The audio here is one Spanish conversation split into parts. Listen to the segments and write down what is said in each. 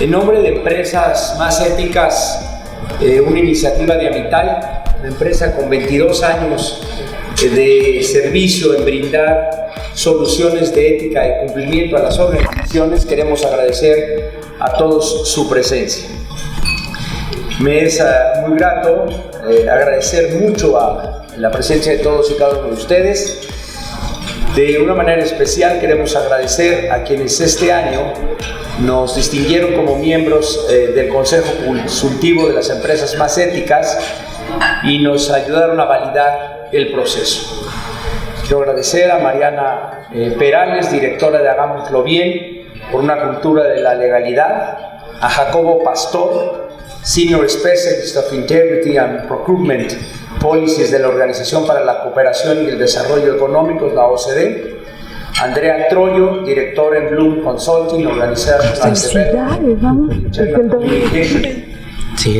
En nombre de Empresas Más Éticas, una iniciativa de Amitai, una empresa con 22 años de servicio en brindar soluciones de ética y cumplimiento a las organizaciones, queremos agradecer a todos su presencia. Me es muy grato agradecer mucho a la presencia de todos y cada uno de ustedes. De una manera especial queremos agradecer a quienes este año nos distinguieron como miembros del Consejo Consultivo de las Empresas Más Éticas y nos ayudaron a validar el proceso. Quiero agradecer a Mariana Perales, directora de Hagámoslo Bien, por una cultura de la legalidad, a Jacobo Pastor, Senior Specialist of Integrity and Procurement Policies de la Organización para la Cooperación y el Desarrollo Económicos, la OCDE, Andrea Troyo, directora en Bloom Consulting, Organizational Development,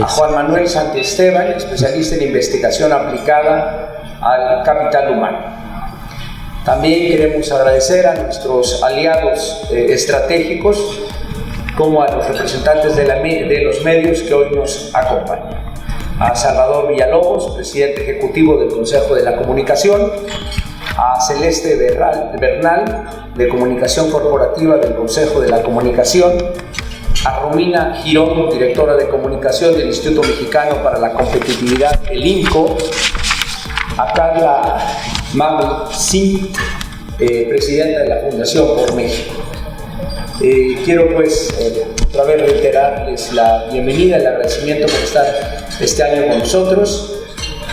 a Juan Manuel Santiesteban, especialista en investigación aplicada al capital humano. También queremos agradecer a nuestros aliados estratégicos, como a los representantes de los medios que hoy nos acompañan. A Salvador Villalobos, presidente ejecutivo del Consejo de la Comunicación, a Celeste Bernal, de Comunicación Corporativa del Consejo de la Comunicación, a Romina Girón, directora de Comunicación del Instituto Mexicano para la Competitividad, el INCO, a Carla Mamel Singh, presidenta de la Fundación por México. Quiero otra vez reiterarles la bienvenida y el agradecimiento por estar este año con nosotros.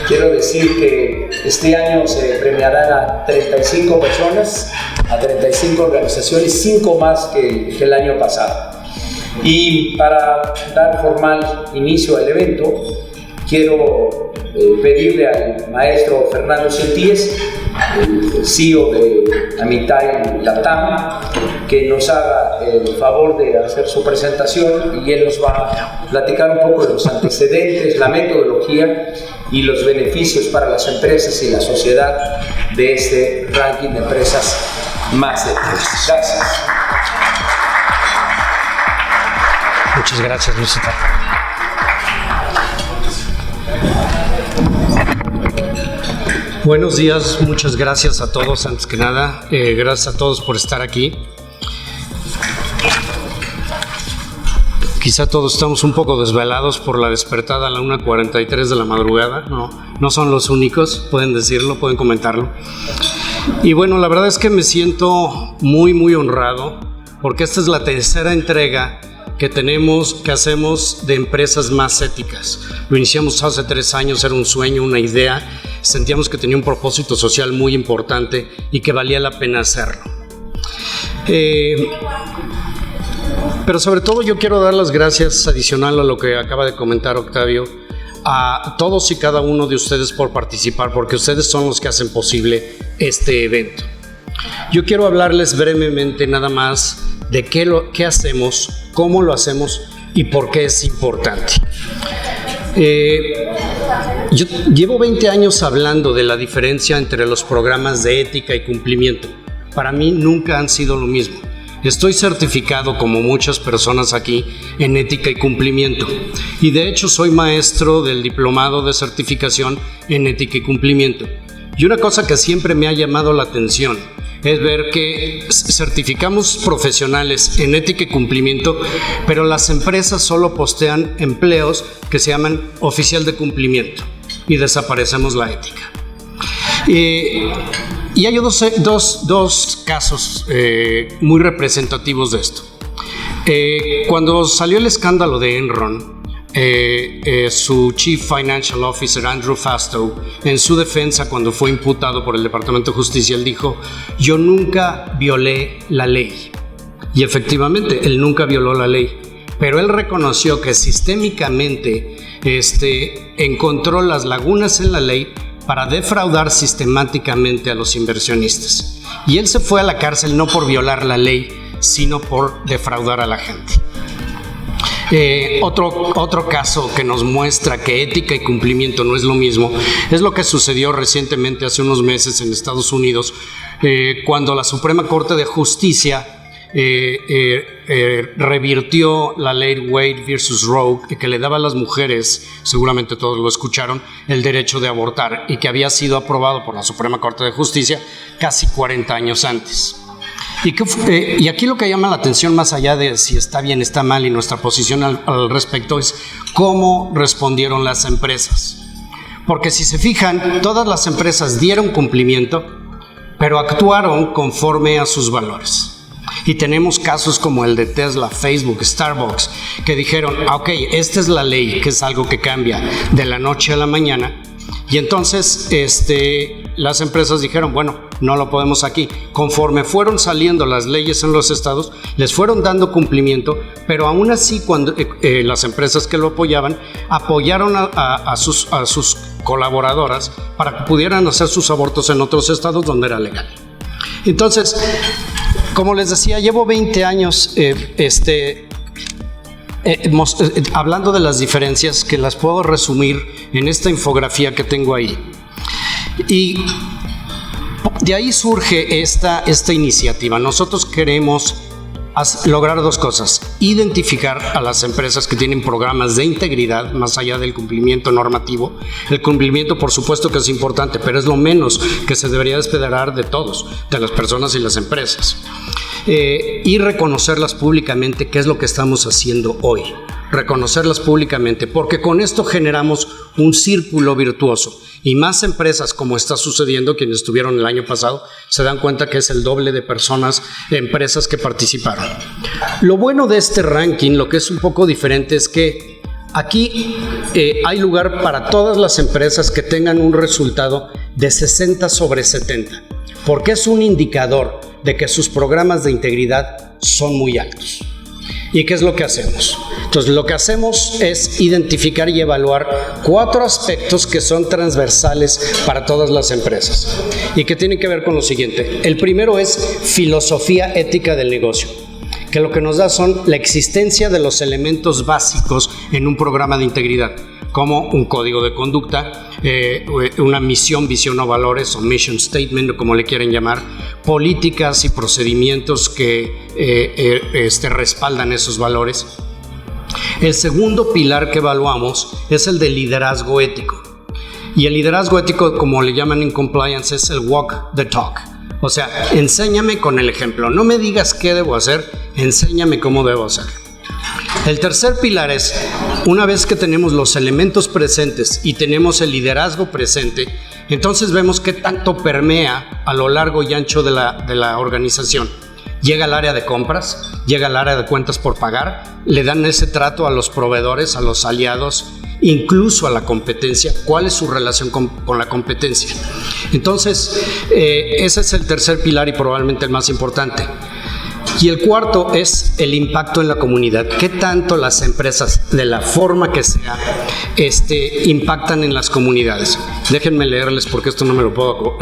Quiero decir que este año se premiarán a 35 personas, a 35 organizaciones, 5 más que el año pasado. Y para dar formal inicio al evento, quiero pedirle al maestro Fernando Centíes, el CEO de Amitai Latam, que nos haga el favor de hacer su presentación y él nos va a platicar un poco de los antecedentes, la metodología y los beneficios para las empresas y la sociedad de este ranking de empresas más éticas. Gracias. Muchas gracias, Luisita. Buenos días, muchas gracias a todos. Antes que nada, gracias a todos por estar aquí. Quizá todos estamos un poco desvelados por la despertada a la 1:43 de la madrugada. No son los únicos, pueden decirlo, pueden comentarlo. Y bueno, la verdad es que me siento muy honrado porque esta es la tercera entrega que hacemos de empresas más éticas. Lo iniciamos hace 3 años, era un sueño, una idea. Sentíamos que tenía un propósito social muy importante y que valía la pena hacerlo. Pero sobre todo yo quiero dar las gracias, adicional a lo que acaba de comentar Octavio, a todos y cada uno de ustedes por participar, porque ustedes son los que hacen posible este evento. Yo quiero hablarles brevemente nada más de qué hacemos, cómo lo hacemos y por qué es importante. Yo llevo 20 años hablando de la diferencia entre los programas de ética y cumplimiento. Para mí nunca han sido lo mismo. Estoy certificado, como muchas personas aquí, en ética y cumplimiento. Y de hecho soy maestro del diplomado de certificación en ética y cumplimiento. Y una cosa que siempre me ha llamado la atención es ver que certificamos profesionales en ética y cumplimiento, pero las empresas solo postean empleos que se llaman oficial de cumplimiento y desaparecemos la ética. Y hay dos casos muy representativos de esto. Cuando salió el escándalo de Enron, su Chief Financial Officer, Andrew Fastow, en su defensa cuando fue imputado por el Departamento de Justicia, él dijo: yo nunca violé la ley. Y efectivamente, él nunca violó la ley, pero él reconoció que sistémicamente encontró las lagunas en la ley para defraudar sistemáticamente a los inversionistas. Y él se fue a la cárcel no por violar la ley, sino por defraudar a la gente. Otro caso que nos muestra que ética y cumplimiento no es lo mismo es lo que sucedió recientemente, hace unos meses, en Estados Unidos, cuando la Suprema Corte de Justicia revirtió la ley Wade versus Roe, que le daba a las mujeres, seguramente todos lo escucharon, el derecho de abortar, y que había sido aprobado por la Suprema Corte de Justicia casi 40 años antes. Y aquí lo que llama la atención, más allá de si está bien, está mal, y nuestra posición al respecto, es cómo respondieron las empresas. Porque si se fijan, todas las empresas dieron cumplimiento, pero actuaron conforme a sus valores. Y tenemos casos como el de Tesla, Facebook, Starbucks, que dijeron, ok, esta es la ley, que es algo que cambia de la noche a la mañana. Y entonces las empresas dijeron, bueno, no lo podemos aquí. Conforme fueron saliendo las leyes en los estados, les fueron dando cumplimiento, pero aún así cuando las empresas que lo apoyaban a sus colaboradoras para que pudieran hacer sus abortos en otros estados donde era legal. Entonces, como les decía, llevo 20 años hablando de las diferencias, que las puedo resumir en esta infografía que tengo ahí. Y de ahí surge esta iniciativa. Nosotros queremos lograr dos cosas: identificar a las empresas que tienen programas de integridad más allá del cumplimiento normativo. El cumplimiento, por supuesto que es importante, pero es lo menos que se debería esperar de todos, de las personas y las empresas. Y reconocerlas públicamente, que es lo que estamos haciendo hoy. Reconocerlas públicamente, porque con esto generamos un círculo virtuoso, y más empresas, como está sucediendo, quienes estuvieron el año pasado se dan cuenta que es el doble de personas, empresas que participaron. Lo bueno de este ranking, lo que es un poco diferente, es que aquí hay lugar para todas las empresas que tengan un resultado de 60 sobre 70, porque es un indicador de que sus programas de integridad son muy altos. ¿Y qué es lo que hacemos? Entonces, lo que hacemos es identificar y evaluar 4 aspectos que son transversales para todas las empresas y que tienen que ver con lo siguiente. El primero es filosofía ética del negocio, que lo que nos da son la existencia de los elementos básicos en un programa de integridad, como un código de conducta, una misión, visión o valores, o mission statement, o como le quieren llamar, políticas y procedimientos que respaldan esos valores. El segundo pilar que evaluamos es el de liderazgo ético. Y el liderazgo ético, como le llaman en compliance, es el walk the talk. O sea, enséñame con el ejemplo. No me digas qué debo hacer, enséñame cómo debo hacer. El tercer pilar es, una vez que tenemos los elementos presentes y tenemos el liderazgo presente, entonces vemos qué tanto permea a lo largo y ancho de la organización. Llega al área de compras, llega al área de cuentas por pagar, le dan ese trato a los proveedores, a los aliados, incluso a la competencia. ¿Cuál es su relación con la competencia? Entonces, ese es el tercer pilar y probablemente el más importante. Y el cuarto es el impacto en la comunidad. ¿Qué tanto las empresas, de la forma que sea, impactan en las comunidades? Déjenme leerles, porque esto no me lo puedo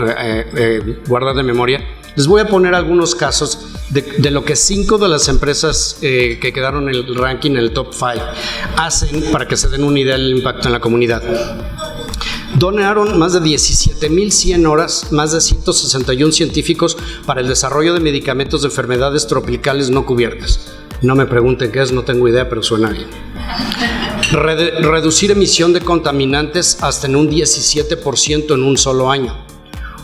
guardar de memoria. Les voy a poner algunos casos de lo que 5 de las empresas que quedaron en el ranking, en el top 5, hacen para que se den una idea del impacto en la comunidad. Donaron más de 17,100 horas, más de 161 científicos para el desarrollo de medicamentos de enfermedades tropicales no cubiertas. No me pregunten qué es, no tengo idea, pero suena bien. Reducir emisión de contaminantes hasta en un 17% en un solo año.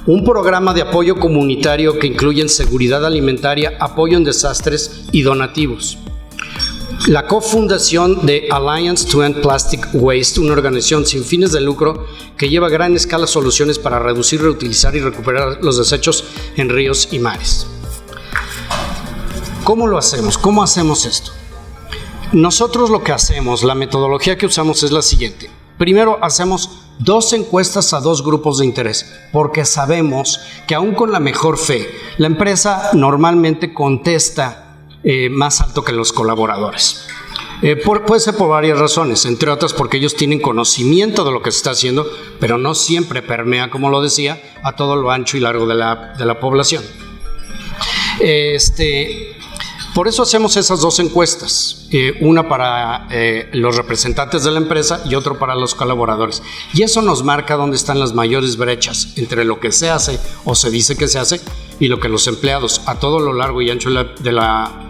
Un programa de apoyo comunitario que incluye seguridad alimentaria, apoyo en desastres y donativos. La cofundación de Alliance to End Plastic Waste, una organización sin fines de lucro que lleva a gran escala soluciones para reducir, reutilizar y recuperar los desechos en ríos y mares. ¿Cómo lo hacemos? ¿Cómo hacemos esto? Nosotros lo que hacemos, la metodología que usamos es la siguiente. Primero hacemos 2 encuestas a 2 grupos de interés, porque sabemos que aún con la mejor fe, la empresa normalmente contesta más alto que los colaboradores. Puede ser por varias razones, entre otras porque ellos tienen conocimiento de lo que se está haciendo, pero no siempre permea, como lo decía, a todo lo ancho y largo de la población. Por eso hacemos esas dos encuestas, una para los representantes de la empresa y otro para los colaboradores. Y eso nos marca dónde están las mayores brechas entre lo que se hace o se dice que se hace y lo que los empleados a todo lo largo y ancho de la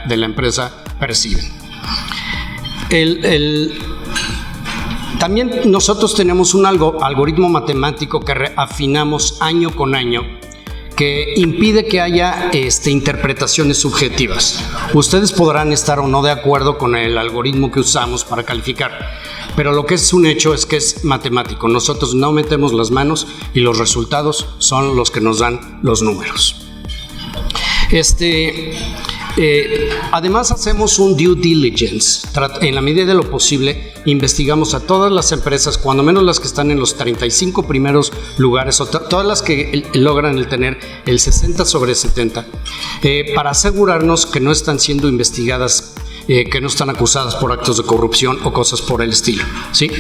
empresa perciben. También nosotros tenemos un algoritmo matemático que afinamos año con año, que impide que haya interpretaciones subjetivas. Ustedes podrán estar o no de acuerdo con el algoritmo que usamos para calificar, pero lo que es un hecho es que es matemático. Nosotros no metemos las manos y los resultados son los que nos dan los números. Además hacemos un due diligence. En la medida de lo posible investigamos a todas las empresas, cuando menos las que están en los 35 primeros lugares o todas las que logran el tener el 60 sobre 70, para asegurarnos que no están siendo investigadas, que no están acusadas por actos de corrupción o cosas por el estilo, ¿sí?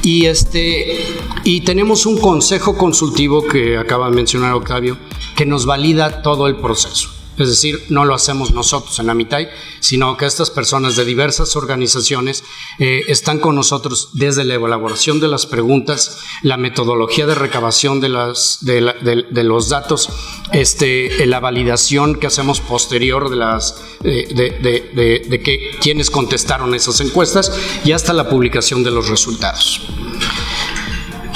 Y tenemos un consejo consultivo que acaba de mencionar Octavio, que nos valida todo el proceso. Es decir, no lo hacemos nosotros en la Amitay, sino que estas personas de diversas organizaciones están con nosotros desde la elaboración de las preguntas, la metodología de recabación de los datos, la validación que hacemos posterior de quienes contestaron esas encuestas y hasta la publicación de los resultados.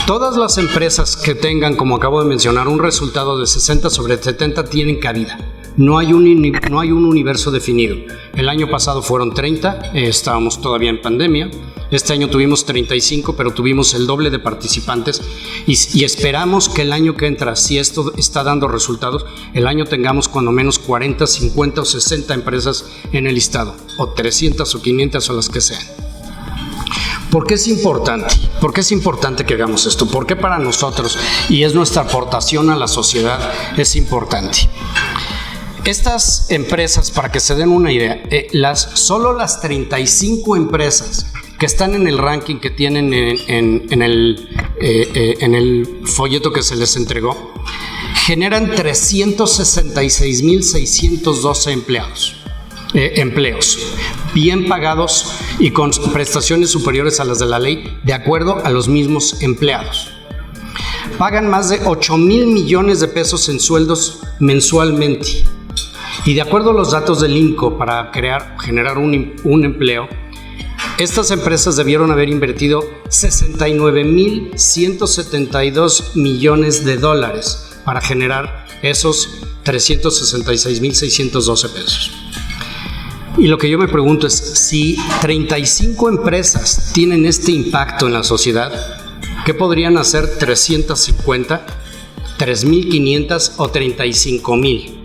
Todas las empresas que tengan, como acabo de mencionar, un resultado de 60 sobre 70 tienen cabida. No hay un universo definido. El año pasado fueron 30, estábamos todavía en pandemia. Este año tuvimos 35, pero tuvimos el doble de participantes y esperamos que el año que entra, si esto está dando resultados, el año tengamos cuando menos 40, 50 o 60 empresas en el listado, o 300 o 500 o las que sean. ¿Por qué es importante? ¿Por qué es importante que hagamos esto? ¿Por qué para nosotros, y es nuestra aportación a la sociedad, es importante? Estas empresas, para que se den una idea, solo las 35 empresas que están en el ranking que tienen en el folleto que se les entregó, generan 366,612 empleos bien pagados y con prestaciones superiores a las de la ley, de acuerdo a los mismos empleados. Pagan más de 8,000 millones de pesos en sueldos mensualmente. Y de acuerdo a los datos del INCO, para generar un empleo, estas empresas debieron haber invertido 69,172 millones de dólares para generar esos 366,612 pesos. Y lo que yo me pregunto es, si 35 empresas tienen este impacto en la sociedad, ¿qué podrían hacer 350, 3,500 o 35,000?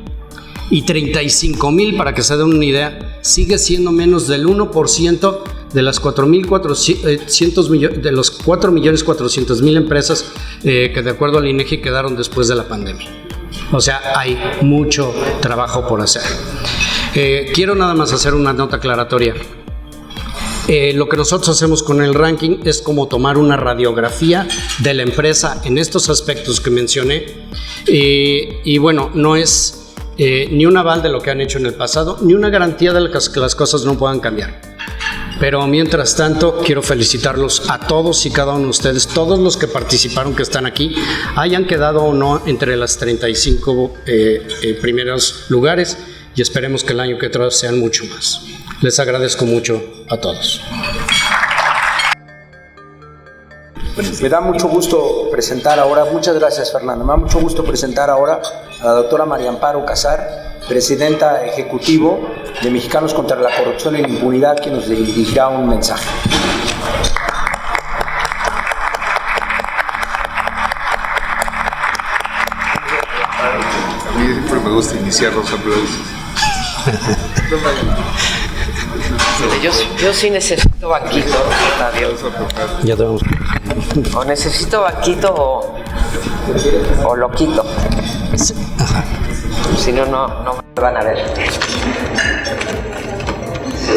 Y 35,000, para que se den una idea, sigue siendo menos del 1% de las 4,400,000 empresas que, de acuerdo al INEGI, quedaron después de la pandemia. O sea, hay mucho trabajo por hacer. Quiero nada más hacer una nota aclaratoria. Lo que nosotros hacemos con el ranking es como tomar una radiografía de la empresa en estos aspectos que mencioné. Y bueno, no es ni un aval de lo que han hecho en el pasado, ni una garantía de que las cosas no puedan cambiar. Pero mientras tanto, quiero felicitarlos a todos y cada uno de ustedes, todos los que participaron, que están aquí, hayan quedado o no entre las 35 primeros lugares, y esperemos que el año que entra sean mucho más. Les agradezco mucho a todos. Me da mucho gusto presentar ahora, muchas gracias Fernando, me da mucho gusto presentar ahora a la doctora María Amparo Casar, presidenta ejecutivo de Mexicanos contra la Corrupción y la Impunidad, que nos dirigirá un mensaje. A mí siempre me gusta iniciar los aplausos. Yo sí necesito vaquito, Octavio. Ya tenemos. O necesito vaquito o loquito. Sí. Ajá. Si no, no me van a ver.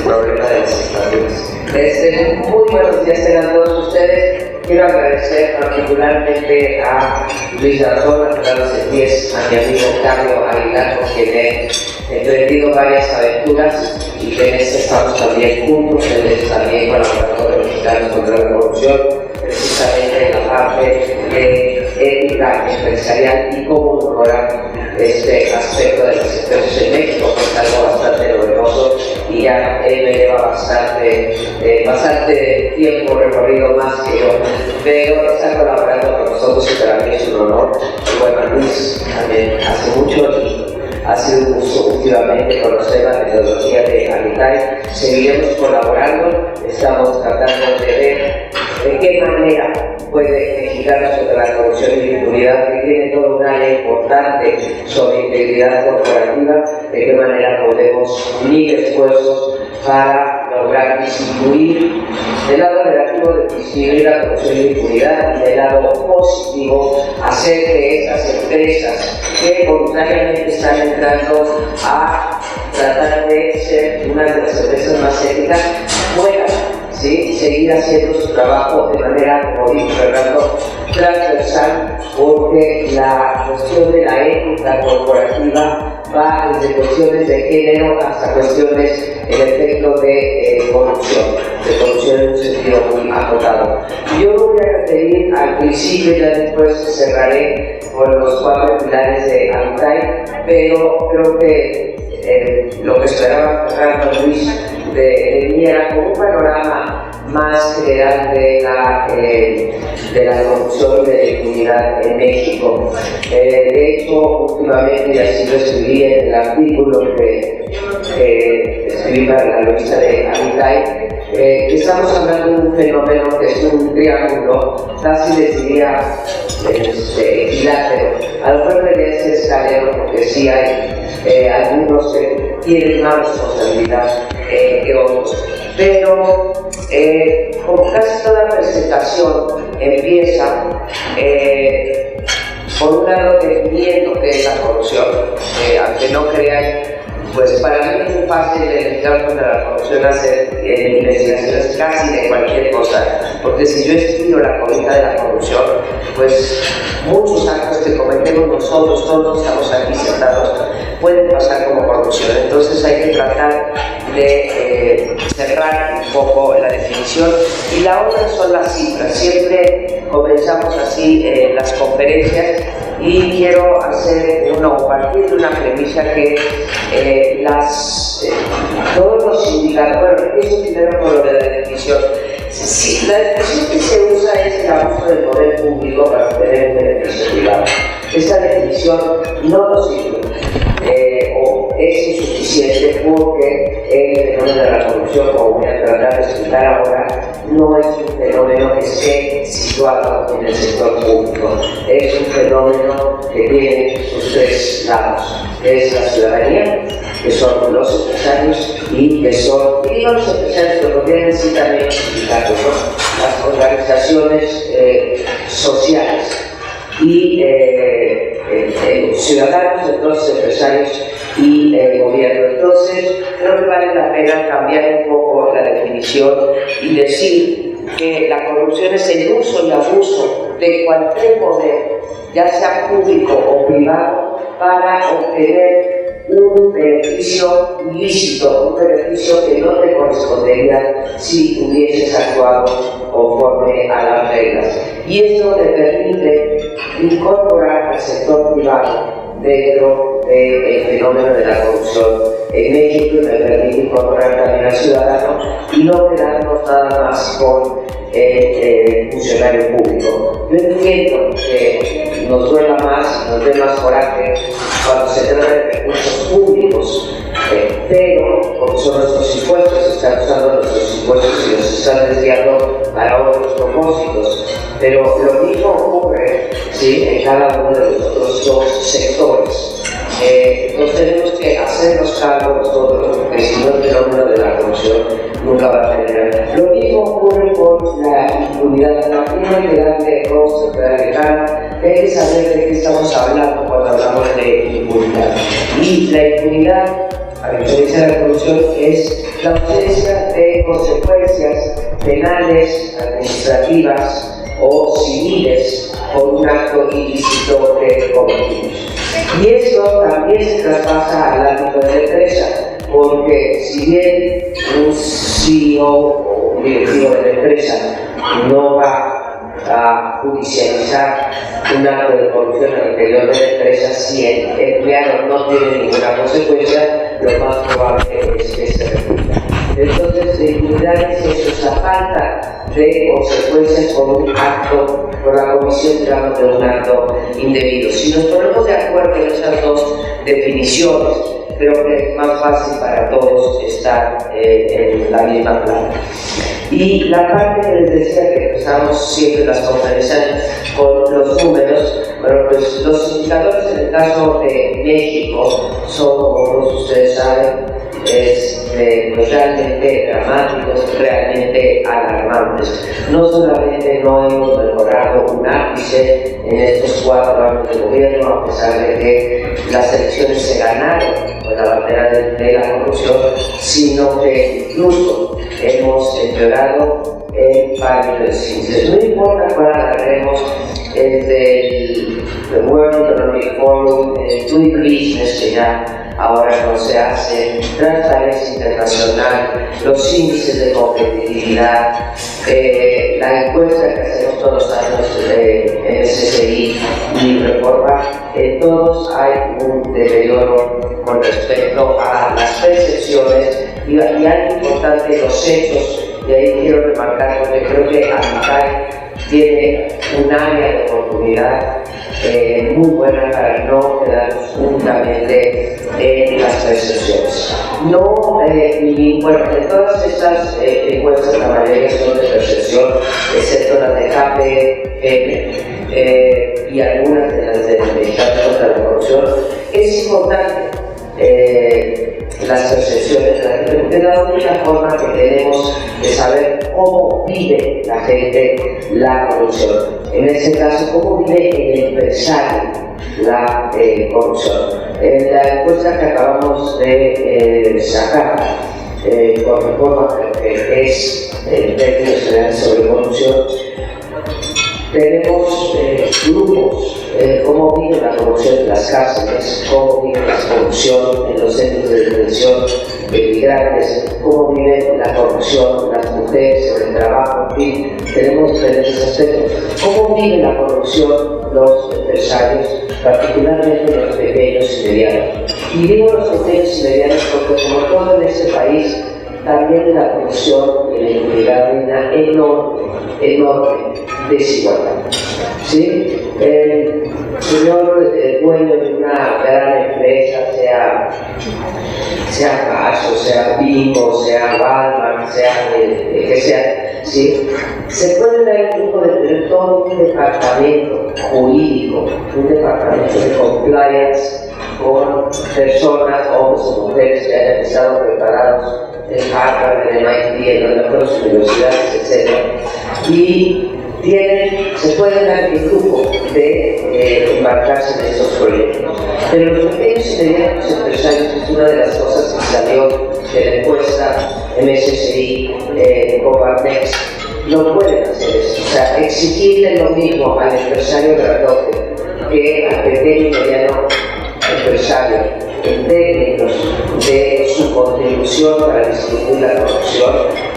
Muy buenos días tengan todos ustedes. Quiero agradecer particularmente a Luis Garzón, a Carlos Septiés, a mi amigo Octavio Aguilar, con quien he emprendido varias aventuras y que en este estamos también juntos, también con la Plataforma Mexicanos contra la Corrupción, precisamente en la parte de ética empresarial y cómo mejorar este aspecto de las empresas en México, que es algo bastante novedoso y ya él me lleva bastante tiempo recorrido más que yo, pero está colaborando con nosotros y para mí es un honor. Y bueno, Luis también hace mucho y ha sido un gusto últimamente conocer la metodología de Habitat. Seguiremos colaborando, estamos tratando de ver de qué manera puede legislar sobre la corrupción y la impunidad, que tiene toda una área importante sobre integridad corporativa, de qué manera podemos unir esfuerzos para lograr disminuir del lado negativo de disminuir la corrupción y la impunidad y del lado positivo hacer que esas empresas que voluntariamente están entrando a tratar de ser una de las empresas más éticas puedan seguir haciendo su trabajo de manera, como dijo Fernando, transversal, porque la cuestión de la ética corporativa va desde cuestiones de género hasta cuestiones, en efecto, de corrupción en un sentido muy acotado. Yo voy a referir al principio y ya después cerraré con los 4 pilares de Habitat, pero creo que lo que esperaba Fernando Luis de mí era como un panorama más general de la corrupción y de la impunidad en México. De hecho, últimamente, y así lo escribí en el artículo que escribí para la revista de Habitat, estamos hablando de un fenómeno que es un triángulo, casi les diría equilátero. A lo mejor debería ser escalero porque sí hay algunos que tienen más responsabilidad que otros. Pero como casi toda presentación empieza por un lado definiendo qué es la corrupción, aunque no crean, pues para mí es muy fácil legislar contra la corrupción, hacer investigaciones casi de cualquier cosa, porque si yo estiro la colita de la corrupción, pues muchos actos que cometemos nosotros, todos estamos aquí sentados, pueden pasar como corrupción. Entonces hay que tratar de cerrar un poco la definición. Y la otra son las cifras. Siempre comenzamos así las conferencias y quiero partir de una premisa que todos los indicadores, bueno, empiezo primero con lo de la definición. Sí, la definición que se usa es el abuso del poder público para obtener un beneficio privado. Esta definición no nos sirve o es insuficiente porque el fenómeno de la corrupción, como voy a tratar de explicar ahora, no es un fenómeno que esté situado en el sector público. Es un fenómeno que tiene sus 3 lados. Es la ciudadanía, que son los empresarios y que son, y los empresarios, pero tienen decir también las organizaciones sociales y ciudadanos, entonces empresarios y el gobierno. Entonces creo que vale la pena cambiar un poco la definición y decir que la corrupción es el uso y abuso de cualquier poder, ya sea público o privado, para obtener un beneficio ilícito, un beneficio que no te correspondería si hubieses actuado conforme a las reglas. Y esto te permite incorporar al sector privado dentro del fenómeno de la corrupción en México y me permite incorporar también al ciudadano y no quedarnos nada más con el funcionario público. Yo entiendo que nos duela más, nos dé más coraje cuando se trata de recursos públicos, pero porque son nuestros impuestos, están usando nuestros impuestos y los están desviando para otros propósitos. Pero lo mismo ocurre en cada uno de los otros 2 sectores. Entonces tenemos que hacernos cargo nosotros, porque si no el fenómeno de la corrupción nunca va a tener. Lo mismo ocurre con la impunidad. La primera integral de Ross Centroamericana, hay que saber de qué estamos hablando cuando hablamos de impunidad. Y la impunidad, a diferencia de la corrupción, es la ausencia de consecuencias penales, administrativas o civiles por un acto ilícito que cometimos. Y esto también se traspasa al ámbito de la empresa, porque si bien un CEO o un directivo de la empresa no va a judicializar un acto de corrupción al interior de la empresa, si el empleado no tiene ninguna consecuencia, lo más probable es que se repita. Entonces, la impunidad es eso, es la falta de consecuencias por un acto, por la comisión de un acto indebido. Si nos ponemos de acuerdo en esas dos definiciones, creo que es más fácil para todos estar en la misma plana. Y la parte que les decía que estamos siempre en las conferencias con los números, bueno, pues los indicadores en el caso de México son, como todos ustedes saben, pues realmente dramáticos, realmente alarmantes. No solamente no hemos mejorado un ápice en estos 4 años de gobierno, a pesar de que las elecciones se ganaron con la bandera de la corrupción, sino que incluso hemos empeorado en varios índices. No importa cuál agarremos, el del World Economic Forum, el Doing Business, que ya ahora no se hace, Transparencia Internacional, los índices de competitividad, la encuesta que hacemos todos los años de SCI y Reforma, en todos hay un deterioro con respecto a las percepciones y algo importante, los hechos. Y ahí quiero remarcar, porque creo que AMICAI tiene un área de oportunidad muy buena para no quedarnos únicamente en las percepciones. No, bueno, de todas estas encuestas, la mayoría son de percepción, excepto las de KPMG y algunas de las de Mexicanos contra la Corrupción. Es importante las percepciones de la gente, porque es la única forma que tenemos de saber cómo vive la gente la corrupción. En este caso, cómo vive el empresario la corrupción. En la encuesta que acabamos de sacar con Reforma, que es en términos generales sobre corrupción, tenemos grupos, cómo vive la corrupción en las cárceles, cómo vive la corrupción en los centros de detención de migrantes, cómo vive la corrupción las mujeres en el trabajo, en fin, tenemos diferentes aspectos. Cómo vive la corrupción los empresarios, particularmente los pequeños y medianos. Y digo los pequeños y medianos porque, como todo en este país, también la corrupción y la impunidad hay una enorme desigualdad. ¿Sí? El señor dueño de una gran empresa, sea Caso, sea Bimbo, sea Walmart, sea que sea, ¿sí? Se puede dar el lujo de tener todo un departamento jurídico, un departamento de compliance con personas, hombres o mujeres que hayan estado preparados en Harvard, en MIT, en las mejores universidades, etc. Y se puede dar el lujo de embarcarse en esos proyectos. Pero los pequeños y medianos empresarios es una de las cosas que salió de la encuesta MSCI Coparmex. No pueden hacer eso. O sea, exigirle lo mismo al empresario grandote que al pequeño y mediano empresario en términos de su contribución para disminuir la corrupción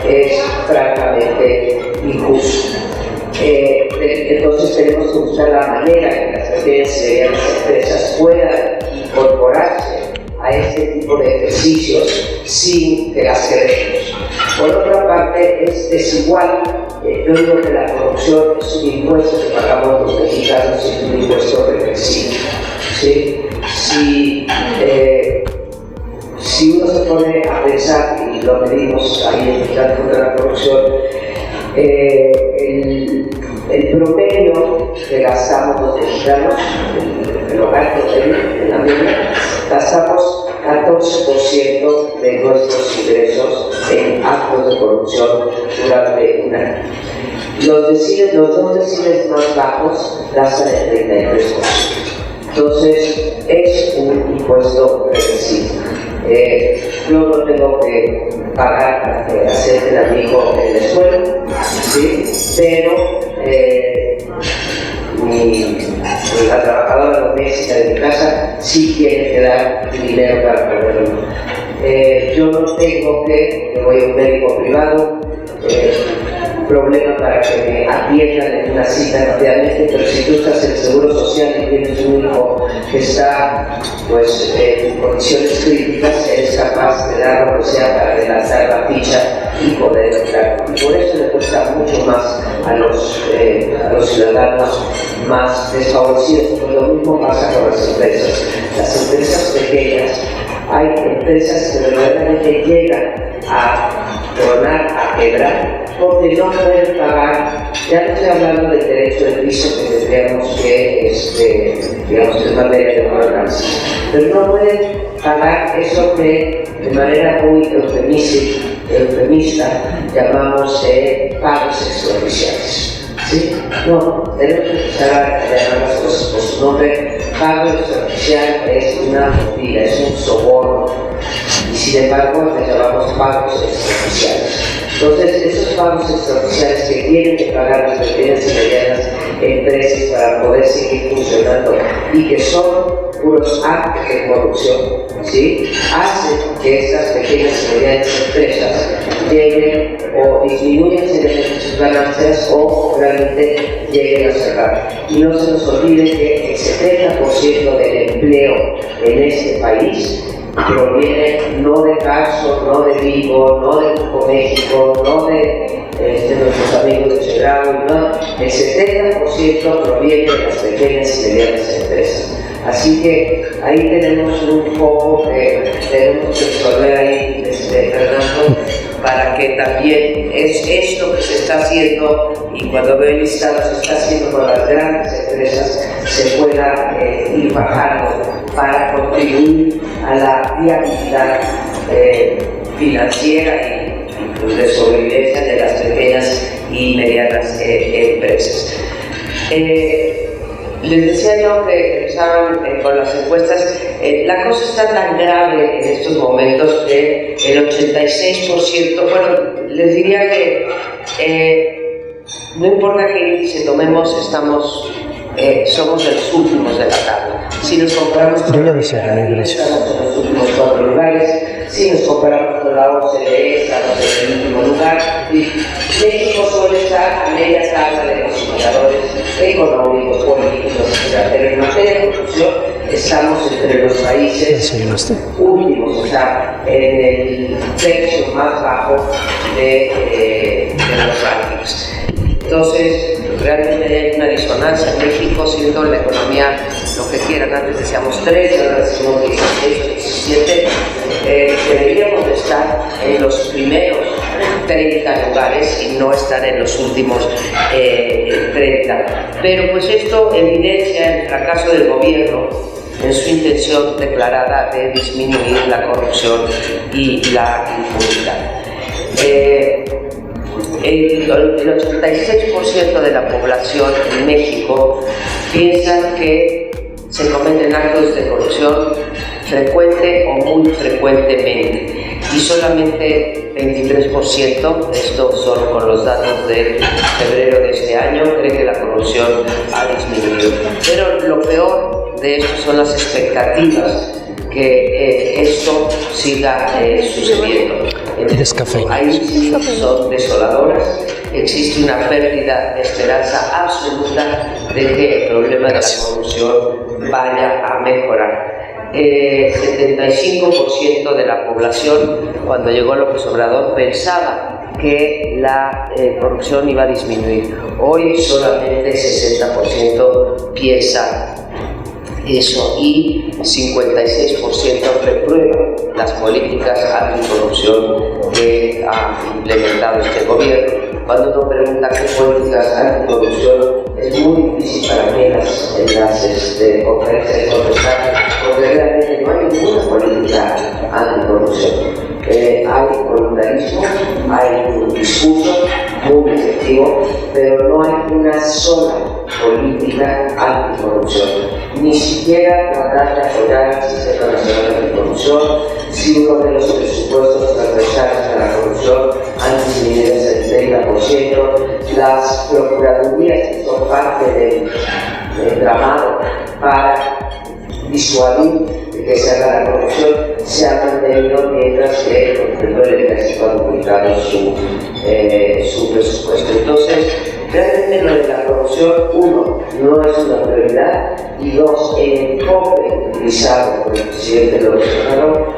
es francamente injusto. Entonces tenemos que buscar la manera en que las pequeñas y medianas empresas puedan incorporarse a este tipo de ejercicios sin que las queremos. Por otra parte, es desigual. Yo digo que la corrupción es un impuesto que pagamos los mexicanos y es un impuesto regresivo. ¿Sí? Si uno se pone a pensar, y lo medimos ahí en el caso de la corrupción, el promedio que gastamos los mexicanos, el hogar en la media, gastamos 14% de nuestros ingresos en actos de corrupción durante un año. Los dos deciles más bajos gastan el 33%. Entonces, es un impuesto regresivo. Yo no tengo que pagar para que acepten a mi hijo en la escuela, ¿sí? Pero la trabajadora doméstica de mi casa sí tiene que dar dinero para poderlo. Yo no tengo que, voy a un médico privado, problema para que me atiendan en una cita rápidamente, pero si tú estás en el Seguro Social y tienes un hijo que está pues, en condiciones críticas, eres capaz de dar lo que sea para adelantar la ficha y poder entrar. Y por eso le cuesta mucho más a los ciudadanos más desfavorecidos. Pues lo mismo pasa con las empresas. Las empresas pequeñas, hay empresas que verdaderamente llegan a tronar, a quebrar, porque no pueden pagar. Ya no estoy hablando del derecho de piso que tendríamos que, digamos, es materia de gobernanza, pero no pueden pagar eso que de manera muy eufemista llamamos pagos extraoficiales. ¿Sí? No, tenemos que empezar a llamar las cosas por su nombre. Pago extraoficial es una mentira, es un soborno, y sin embargo les llamamos pagos extraoficiales. Entonces, esos pagos extraoficiales que tienen que pagar las pequeñas y medianas empresas para poder seguir funcionando y que son puros actos de corrupción, ¿sí?, hacen que estas pequeñas y medianas empresas lleguen o disminuyan seriamente sus ganancias o realmente lleguen a cerrar. Y no se nos olvide que el 70% del empleo en este país proviene no de Carso, no de Vigo, no de Grupo México, no de nuestros amigos de Chedraui, no. El 70% proviene de las pequeñas y medianas empresas. Así que ahí tenemos un foco que tenemos que resolver ahí, Fernando, para que también es esto que se está haciendo, y cuando veo el listado se está haciendo con las grandes empresas, se pueda ir bajando para contribuir a la viabilidad financiera y pues, de sobrevivencia de las pequeñas y medianas empresas. Les decía yo que empezaban con las encuestas, la cosa está tan grave en estos momentos que el 86%, bueno, les diría que no importa qué índice tomemos, somos los últimos de la tabla. Si nos comparamos con la estamos en los últimos 4 lugares. Si nos comparamos con la OCDE, estamos en el último lugar. Y México suele estar a media tabla de los indicadores económicos, políticos, etc. Pero en materia de corrupción estamos entre los países últimos, o sea, en el tercio más bajo de los rankings. Entonces, realmente hay una disonancia en México, siendo la economía lo que quieran. Antes decíamos 3, ahora decimos 16 o 17. Deberíamos de estar en los primeros 30 lugares y no estar en los últimos 30. Pero pues esto evidencia el fracaso del gobierno en su intención declarada de disminuir la corrupción y la impunidad. El 86% de la población en México piensa que se cometen actos de corrupción frecuente o muy frecuentemente, y solamente 23%, esto son con los datos de febrero de este año, cree que la corrupción ha disminuido. Pero lo peor de esto son las expectativas que esto siga sucediendo. Ahí sí son desoladoras. Existe una pérdida de esperanza absoluta de que el problema de la corrupción vaya a mejorar. 75% de la población, cuando llegó López Obrador, pensaba que la corrupción iba a disminuir. Hoy solamente 60% piensa eso, y 56% reprueba las políticas anticorrupción que ha implementado este gobierno. Cuando uno pregunta qué políticas anticorrupción, es muy difícil para mí en las conferencias contestar, porque realmente no hay ninguna política anticorrupción. Hay voluntarismo, hay un discurso muy efectivo, pero no hay una sola política anticorrupción. Ni siquiera tratar de apoyar al Sistema Nacional Anticorrupción. Si uno de los presupuestos transversales a la corrupción han antes niveles del 30%, las procuradurías que son parte del tramado para disuadir de que se haga la corrupción se han mantenido, mientras que, por ejemplo, el Ejército ha duplicado su presupuesto. Entonces, realmente lo de la corrupción, uno, no es una prioridad, y dos, el enfoque utilizado por el presidente López Obrador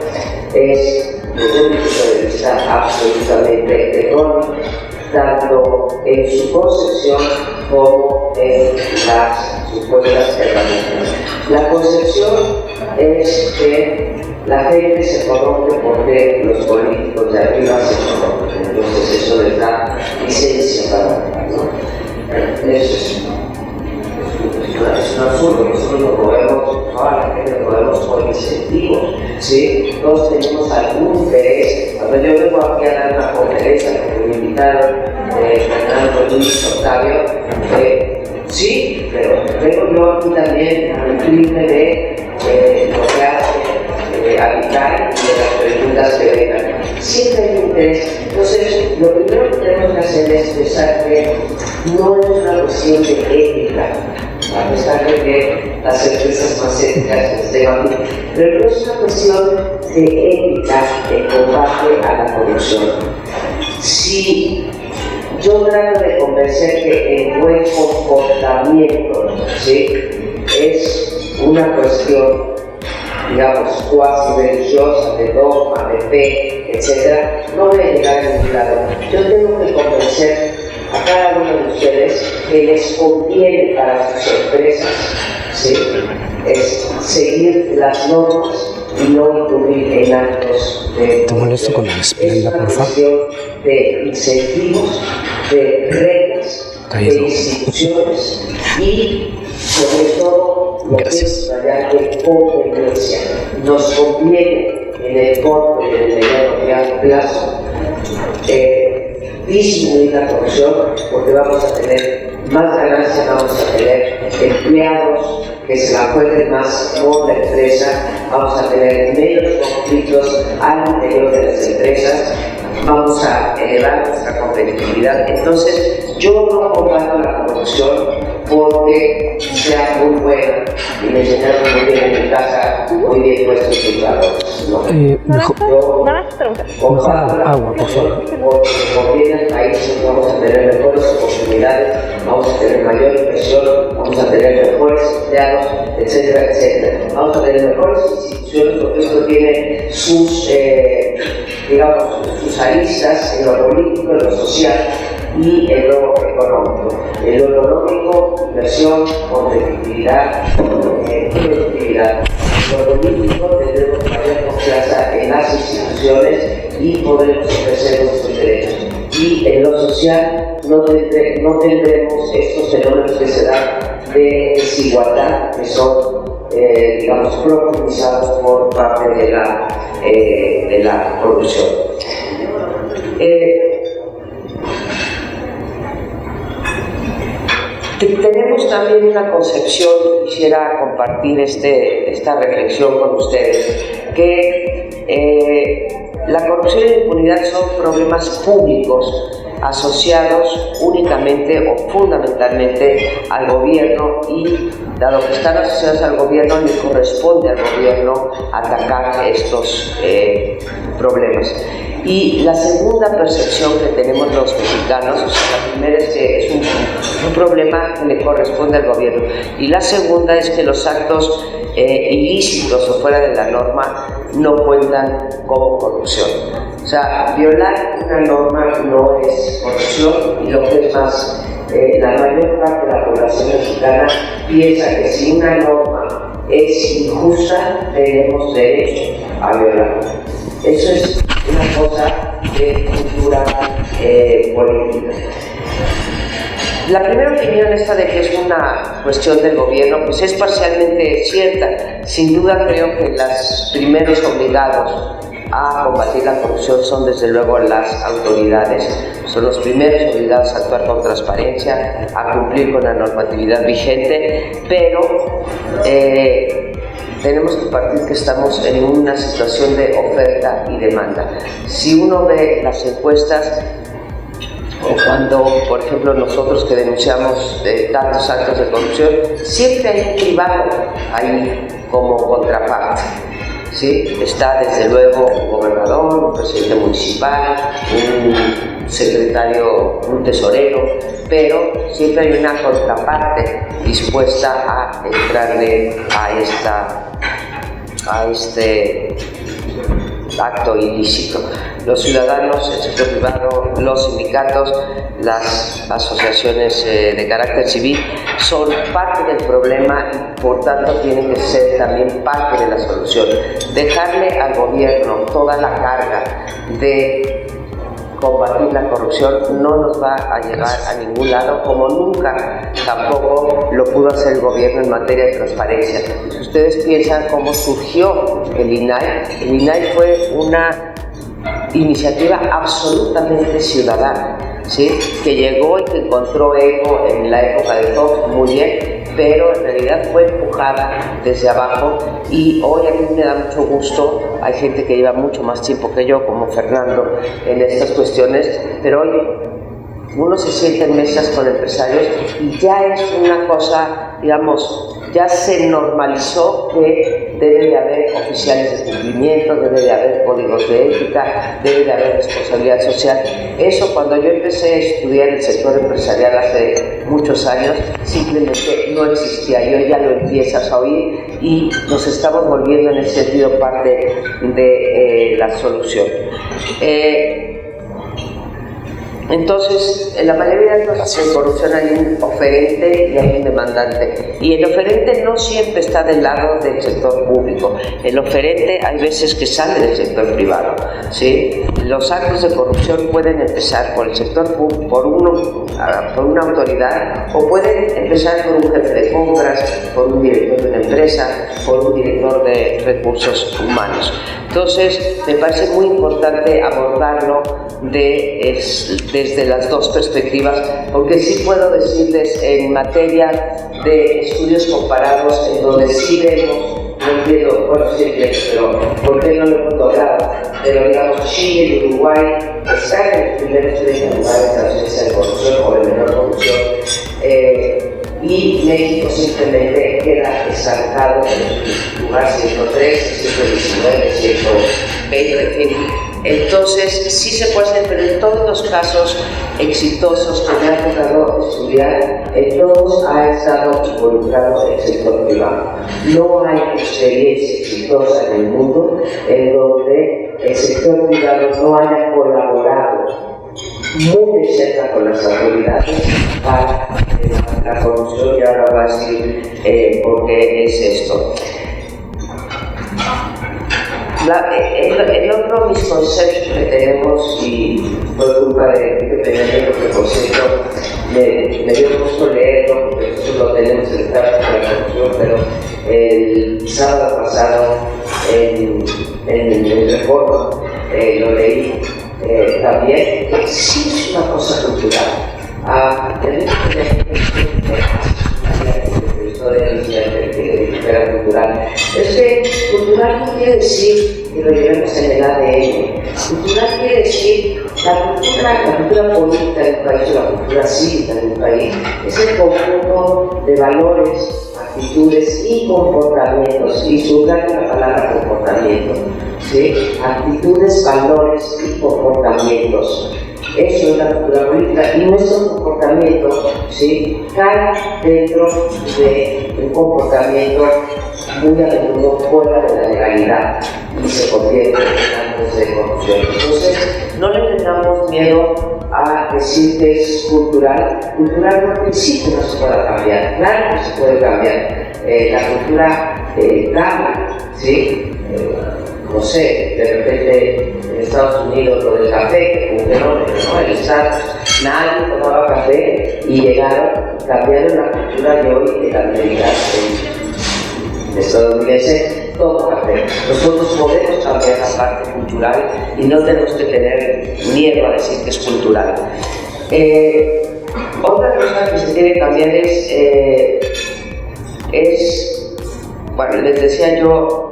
es, desde un punto de vista absolutamente erróneo, tanto en su concepción como en las supuestas herramientas. La concepción es que la gente se corrompe porque los políticos de arriba se corrompen, entonces eso les da licencia para, ¿no? Eso es un absurdo. Nosotros lo podemos, toda la gente lo podemos por incentivos, ¿sí? Todos tenemos algún interés. Cuando yo vengo aquí a dar una conferencia que me invitaron Fernando, Luis, Octavio, sí, pero vengo yo aquí también a nutrirme de lo que hace Habitar y de las preguntas que vengan. Siempre hay interés. Entonces, lo primero que tenemos que hacer es pensar que no es una cuestión de ética, a pesar de que las empresas más éticas estén aquí, pero no es una cuestión de ética en combate a la corrupción. Si yo trato de convencer que el buen comportamiento, ¿sí?, es una cuestión, digamos, cuasi religiosa, de dogma, de fe, etc., no voy a llegar a ningún lado. Yo tengo que convencer a cada uno de ustedes que les conviene para sus empresas, ¿sí?, es seguir las normas y no incurrir en actos de... Te molesto con la esplenda, por favor. Es una cuestión de incentivos, de reglas, de instituciones y, sobre todo, lo que es de conveniencia. Nos conviene en el corto y en el mediano plazo disminuir la corrupción, porque vamos a tener más ganancias, vamos a tener empleados que se la jueguen más por la empresa, vamos a tener menos conflictos al interior de las empresas, vamos a elevar nuestra competitividad. Entonces, yo no combato la corrupción porque sea muy buena y me enseñaron muy bien en mi casa, muy bien puestos sus valores. No. Yo combato la agua, por favor. porque conviene al país, vamos a tener mejores oportunidades, vamos a tener mayor inversión, vamos a tener mejores empleados, etcétera, etcétera. Vamos a tener mejores instituciones, porque esto tiene sus, digamos, sus aristas en lo político, en lo social y en lo económico. En lo económico, inversión, competitividad, productividad. En lo político, tendremos mayor confianza en las instituciones y podremos ofrecer nuestros derechos. Y en lo social, no tendremos estos fenómenos que se dan de desigualdad, que son, digamos, profundizados por parte de la corrupción. Tenemos también una concepción, quisiera compartir esta reflexión con ustedes, que la corrupción y la impunidad son problemas públicos asociados únicamente o fundamentalmente al gobierno, y dado que están asociados al gobierno, le corresponde al gobierno atacar estos problemas. Y la segunda percepción que tenemos los mexicanos, o sea, la primera es que es un problema que le corresponde al gobierno, y la segunda es que los actos ilícitos o fuera de la norma no cuentan como corrupción. O sea, violar una norma no es corrupción, y lo que es más, la mayor parte de la población mexicana piensa que si una norma es injusta, tenemos derecho a violarla. Eso es una cosa de cultura política. La primera opinión esta de que es una cuestión del gobierno, pues es parcialmente cierta. Sin duda creo que los primeros obligados a combatir la corrupción son desde luego las autoridades. Son los primeros obligados a actuar con transparencia, a cumplir con la normatividad vigente, pero tenemos que partir que estamos en una situación de oferta y demanda. Si uno ve las encuestas, o cuando, por ejemplo, nosotros que denunciamos tantos actos de corrupción, siempre hay un privado ahí como contraparte. ¿Sí? Está desde luego un gobernador, un presidente municipal, un secretario, un tesorero, pero siempre hay una contraparte dispuesta a entrarle a este acto ilícito. Los ciudadanos, el sector privado, los sindicatos, las asociaciones de carácter civil son parte del problema y por tanto tienen que ser también parte de la solución. Dejarle al gobierno toda la carga de combatir la corrupción no nos va a llegar a ningún lado, como nunca tampoco lo pudo hacer el gobierno en materia de transparencia. Si ustedes piensan cómo surgió el INAI fue una iniciativa absolutamente ciudadana, ¿sí? Que llegó y que encontró eco en la época de Fox, muy bien, pero en realidad fue empujada desde abajo y hoy a mí me da mucho gusto, hay gente que lleva mucho más tiempo que yo, como Fernando, en estas cuestiones, pero hoy uno se sienta en mesas con empresarios y ya es una cosa, digamos, ya se normalizó que debe de haber oficiales de cumplimiento, debe de haber códigos de ética, debe de haber responsabilidad social. Eso cuando yo empecé a estudiar el sector empresarial hace muchos años, simplemente no existía. Y hoy ya lo empiezas a oír y nos estamos volviendo en ese sentido parte de la solución. Entonces, en la mayoría de los casos de corrupción hay un oferente y hay un demandante. Y el oferente no siempre está del lado del sector público. El oferente hay veces que sale del sector privado, ¿sí? Los actos de corrupción pueden empezar por el sector público, por una autoridad, o pueden empezar por un jefe de compras, por un director de una empresa, por un director de recursos humanos. Entonces, me parece muy importante abordarlo desde las dos perspectivas, porque sí puedo decirles en materia de estudios comparados en donde sí vemos, no entiendo, bueno, sí entiendo, pero ¿por qué no lo hemos logrado? Pero digamos, Chile y Uruguay están en los primeros 30 lugares de la ausencia de corrupción o de menor corrupción, y México simplemente queda estancado en el lugar 103, 119, 120, en fin. Entonces, sí se puede hacer, pero en todos los casos exitosos que me ha tocado estudiar, en todos ha estado involucrado el sector privado. No hay experiencia exitosa en el mundo en donde el sector privado no haya colaborado muy de cerca con las autoridades para la corrupción, y ahora va a decir por qué es esto. El otro misconception que tenemos, y por culpa de Peña, porque por cierto me dio gusto leerlo, porque nosotros lo tenemos en el caso de la corrupción, pero el sábado pasado en el Reforma lo leí también, que sí es una cosa cultural. Tenemos que tener cultural. Es que cultural no quiere decir que lo llevemos en el ADN. Cultural quiere decir la cultura política del país, la cultura cívica del país, es el conjunto de valores, actitudes y comportamientos, y subrayo la palabra comportamiento, ¿sí? Actitudes, valores y comportamientos. Eso es la cultura política, y nuestro comportamiento, ¿sí?, cae dentro de un comportamiento muy a menudo fuera de la legalidad y se convierte en actos de corrupción. Entonces, no le tengamos miedo a decir que es cultural. Cultural por principio no se puede cambiar, claro que se puede cambiar. La cultura cambia, ¿sí? No sé, de repente en Estados Unidos lo del café, que fue un fenómeno, ¿no? El Estado, nadie tomaba café y llegaron, cambiaron la cultura de hoy de la América estadounidense, todo café. Nosotros podemos cambiar la parte cultural y no tenemos que tener miedo a decir que es cultural. Otra cosa que se tiene que cambiar es, bueno, les decía yo,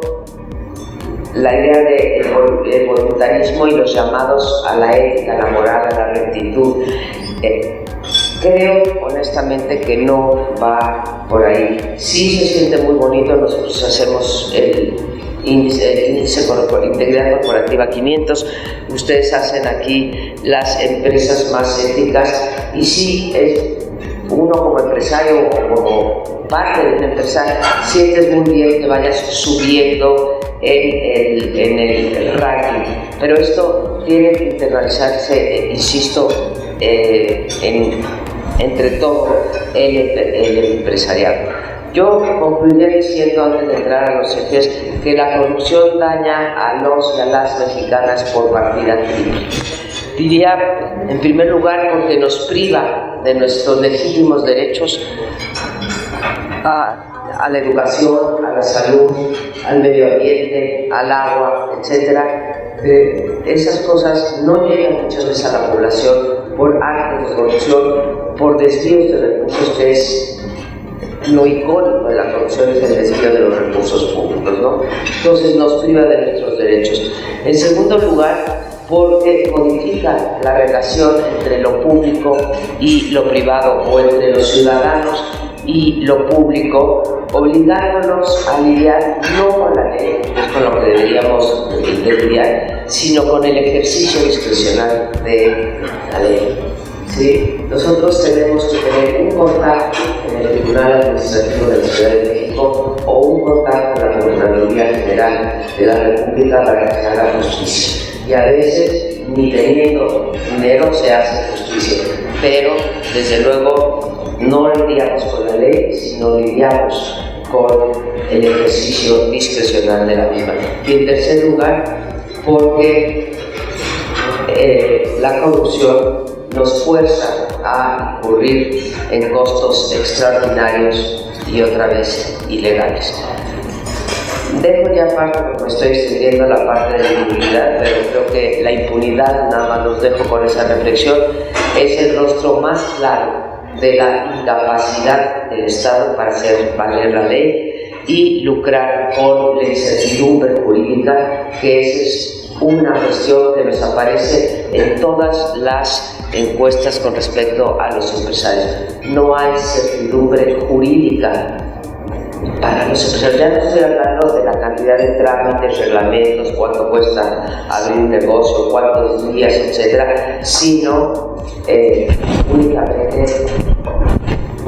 la idea del voluntarismo y los llamados a la ética, a la moral, a la rectitud. Creo honestamente que no va por ahí. Sí se siente muy bonito, nosotros hacemos el índice integridad corporativa 500, ustedes hacen aquí las empresas más éticas, y sí, uno como empresario o como parte de una empresa sientes muy bien que vayas subiendo en el ranking, pero esto tiene que internalizarse, insisto, entre todo el empresariado. Yo concluiría diciendo, antes de entrar a los hechos, que la corrupción daña a los y a las mexicanas por partida triple. Diría, en primer lugar, porque nos priva de nuestros legítimos derechos a la educación, a la salud, al medio ambiente, al agua, etc. Esas cosas no llegan muchas veces a la población por actos de corrupción, por desvíos de recursos, que es lo icónico de la corrupción, es el desvío de los recursos públicos, ¿no? Entonces nos priva de nuestros derechos. En segundo lugar, porque modifica la relación entre lo público y lo privado, o entre los ciudadanos y lo público, obligándonos a lidiar no con la ley, que es con lo que deberíamos lidiar, sino con el ejercicio discrecional de la ley. ¿Sí? Nosotros tenemos que tener un contacto en el Tribunal Administrativo de la Ciudad de México o un contacto con la Procuraduría General de la República para que se haga justicia. Y a veces, ni teniendo dinero, se hace justicia. Pero, desde luego, no lidiamos con la ley, sino lidiamos con el ejercicio discrecional de la misma. Y en tercer lugar, porque la corrupción nos fuerza a incurrir en costos extraordinarios y otra vez ilegales. Dejo ya aparte, porque me estoy extendiendo la parte de la impunidad, pero creo que la impunidad, nada más los dejo con esa reflexión, es el rostro más claro de la incapacidad del Estado para hacer valer la ley y lucrar con la incertidumbre jurídica, que es una cuestión que nos aparece en todas las encuestas con respecto a los empresarios. No hay certidumbre jurídica para los empresarios. Ya no estoy hablando de la cantidad de trámites, reglamentos, cuánto cuesta abrir un negocio, cuántos días, etcétera, sino únicamente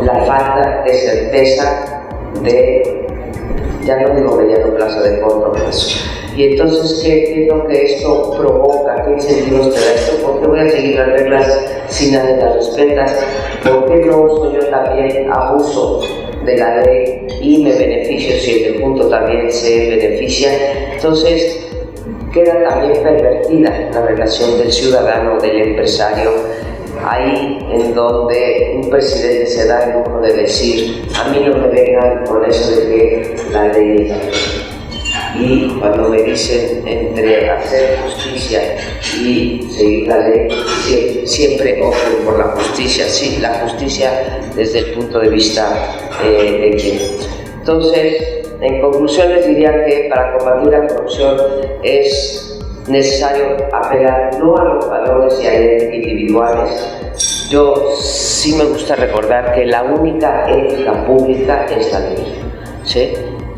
la falta de certeza de, ya no digo mediano plazo, de corto plazo. Y entonces, ¿qué es lo que esto provoca? ¿Qué incentivos te da esto? ¿Por qué voy a seguir las reglas si nadie las respeta? ¿Por qué no uso yo también abuso de la ley y me beneficio si el punto también se beneficia? Entonces, queda también pervertida la relación del ciudadano, del empresario, ahí en donde un presidente se da el lujo de decir: a mí no me vengan con eso de que la ley es. Y cuando me dicen entre hacer justicia y seguir la ley, siempre opto por la justicia, sí, la justicia desde el punto de vista de quién. Entonces, en conclusión, les diría que para combatir la corrupción es necesario apelar no a los valores y a ética individuales. Yo sí me gusta recordar que la única ética pública es la ley, ¿sí?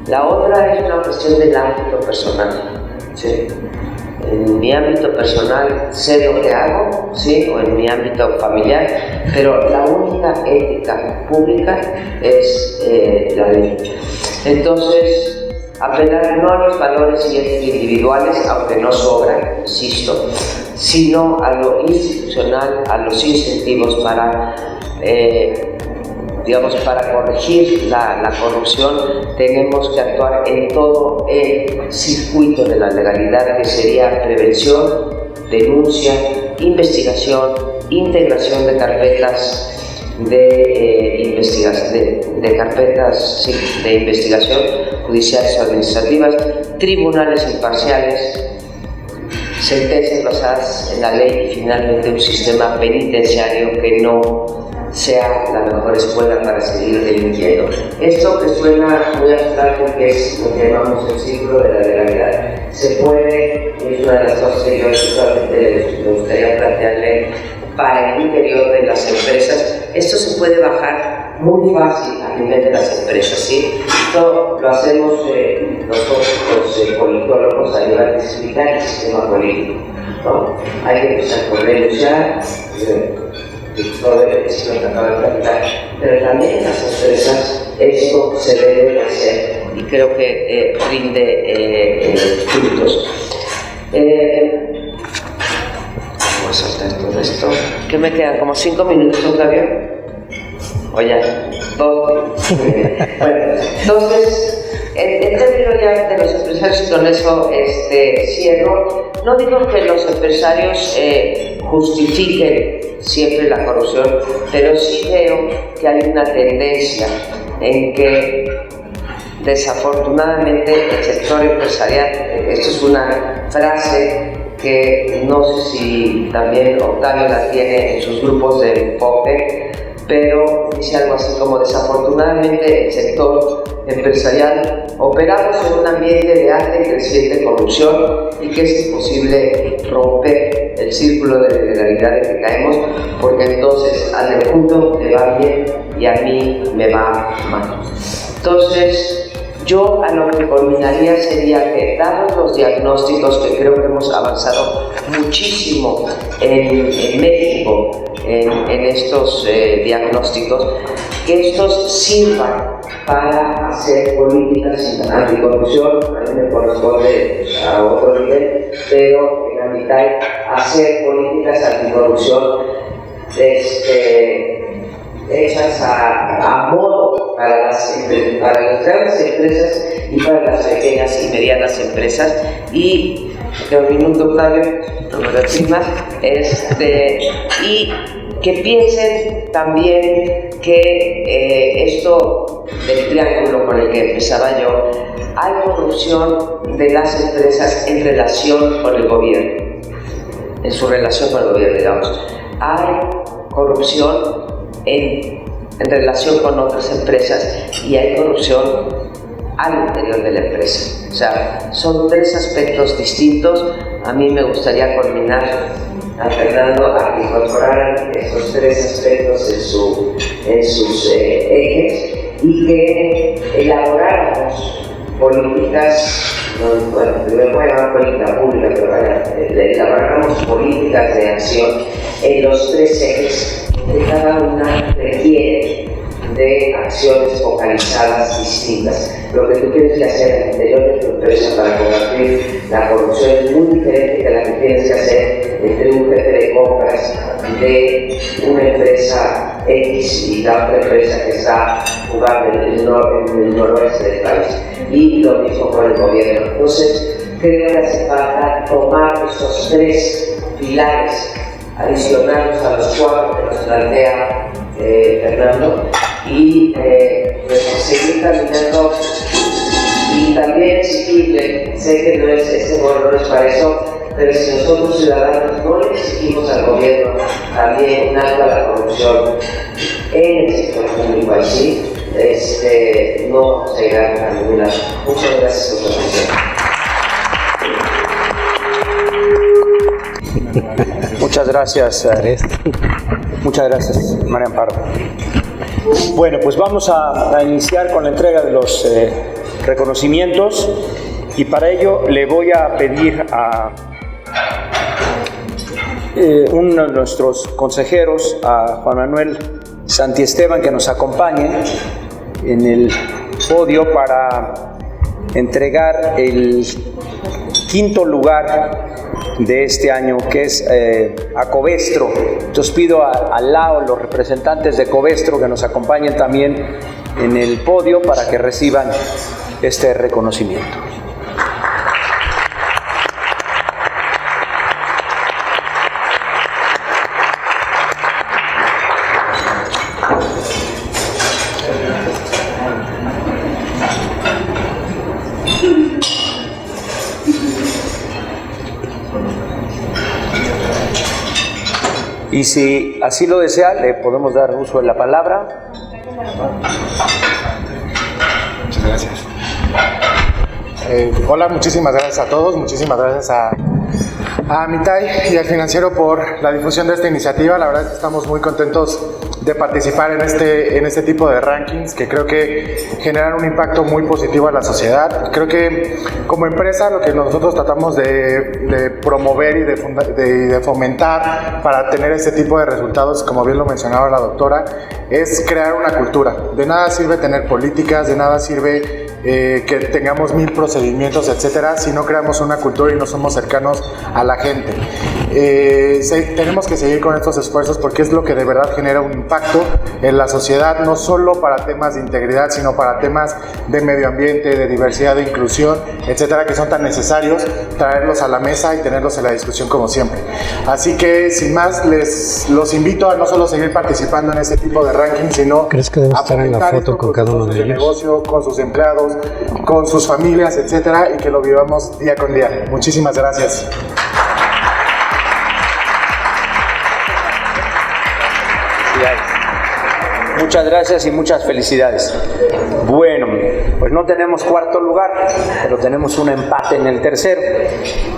La otra es una cuestión del ámbito personal, ¿sí? En mi ámbito personal sé lo que hago, ¿sí? O en mi ámbito familiar, pero la única ética pública es la ley. Entonces, apelar no a los valores y éticas individuales, aunque no sobran, insisto, sino a lo institucional, a los incentivos para para corregir la corrupción. Tenemos que actuar en todo el circuito de la legalidad, que sería prevención, denuncia, investigación, integración de carpetas de investigación judiciales o administrativas, tribunales imparciales, sentencias basadas en la ley y finalmente un sistema penitenciario que no sea la mejor escuela para seguir delinquiendo. Esto que suena muy abstracto, que es lo que llamamos el círculo de la legalidad, se puede, es una de las cosas que yo actualmente me gustaría plantearle para el interior de las empresas. Esto se puede bajar muy fácil a nivel de las empresas, ¿sí? Esto lo hacemos nosotros, los politólogos, a nivel de explicar el sistema político, ¿no? Hay que empezar por denunciar todo el sistema que acaba de platicar, pero también en las empresas esto se debe de hacer y creo que rinde frutos. Vamos a saltar todo esto. ¿Qué me quedan? ¿Como 5 minutos, Octavio? ¿O ya? 2. Bueno, entonces, en términos ya de los empresarios, y con eso cierro, no digo que los empresarios justifiquen siempre la corrupción, pero sí veo que hay una tendencia en que desafortunadamente el sector empresarial, esto es una frase que no sé si también Octavio la tiene en sus grupos de enfoque, pero dice algo así como: desafortunadamente el sector empresarial operamos en un ambiente de alta y creciente corrupción y que es imposible romper el círculo de ilegalidad en que caemos, porque entonces al del mundo le va bien y a mí me va mal. Entonces, yo a lo que culminaría sería que, dados los diagnósticos, que creo que hemos avanzado muchísimo en México en estos diagnósticos, que estos sirvan para hacer políticas anticorrupción. A mí me corresponde a otro nivel, pero en la mitad hacer políticas anticorrupción hechas a modo para las grandes empresas y para las pequeñas y medianas empresas. Y de un minuto, Octavio, no me reprimas, y que piensen también que esto del triángulo con el que empezaba yo, hay corrupción de las empresas en relación con el gobierno, en su relación con el gobierno, digamos. Hay corrupción en relación con otras empresas y hay corrupción al interior de la empresa. O sea, son 3 aspectos distintos. A mí me gustaría culminar a Fernando a que incorporaran estos 3 aspectos en sus ejes y que elaboráramos políticas, bueno, primero puede llamar política pública, pero elaboráramos políticas de acción en los 3 ejes que cada una requiere de acciones focalizadas distintas. Lo que tú tienes que hacer en el interior de tu empresa para combatir la corrupción es muy diferente de la que tienes que hacer entre un jefe de compras de una empresa X y la otra empresa que está jugando en el noroeste del país. Y lo mismo con el gobierno. Entonces, creo que hace falta tomar estos 3 pilares adicionales a los 4 que nos plantea Fernando y pues, seguir caminando. Y también exigirle, sé que no es para eso, pero si nosotros ciudadanos no le exigimos al gobierno también un alto a la corrupción en el sector público así, no se irá a ningún lado. Muchas gracias por su atención. Muchas gracias. Muchas gracias, María Amparo. Bueno, pues vamos a iniciar con la entrega de los reconocimientos y para ello le voy a pedir a uno de nuestros consejeros, a Juan Manuel Santiesteban, que nos acompañe en el podio para entregar el 5º lugar de este año, que es a Covestro. Entonces pido al lado los representantes de Covestro que nos acompañen también en el podio para que reciban este reconocimiento. Y si así lo desea, le podemos dar uso de la palabra. Muchas gracias. Hola, muchísimas gracias a todos, muchísimas gracias a a Mitai y al financiero por la difusión de esta iniciativa. La verdad es que estamos muy contentos de participar en este tipo de rankings que creo que generan un impacto muy positivo a la sociedad. Creo que como empresa lo que nosotros tratamos de promover y de fomentar para tener este tipo de resultados, como bien lo mencionaba la doctora, es crear una cultura. De nada sirve tener políticas, de nada sirve que tengamos 1000 procedimientos, etcétera, si no creamos una cultura y no somos cercanos a la gente. Tenemos que seguir con estos esfuerzos porque es lo que de verdad genera un impacto en la sociedad, no solo para temas de integridad, sino para temas de medio ambiente, de diversidad, de inclusión, etcétera, que son tan necesarios traerlos a la mesa y tenerlos en la discusión como siempre. Así que, sin más, los invito a no solo seguir participando en este tipo de rankings, sino ¿crees que debe estar en la foto con cada uno de ellos? Negocio, con sus empleados, con sus familias, etcétera, y que lo vivamos día con día. Muchísimas gracias. Muchas gracias y muchas felicidades. Bueno, pues no tenemos cuarto lugar, pero tenemos un empate en el tercero.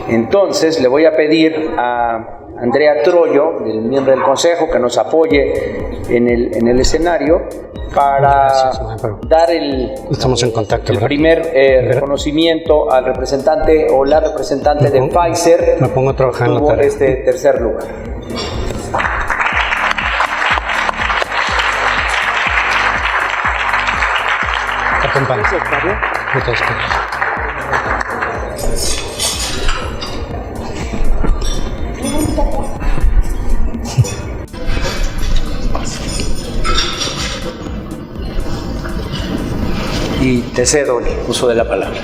Entonces le voy a pedir a Andrea Troyo, el miembro del Consejo, que nos apoye en el escenario para dar estamos en contacto, el primer reconocimiento al representante o la representante de Pfizer. Me pongo a trabajar en la tarea. Este tercer lugar. Acompaña. Muchas gracias. Y te cedo el uso de la palabra.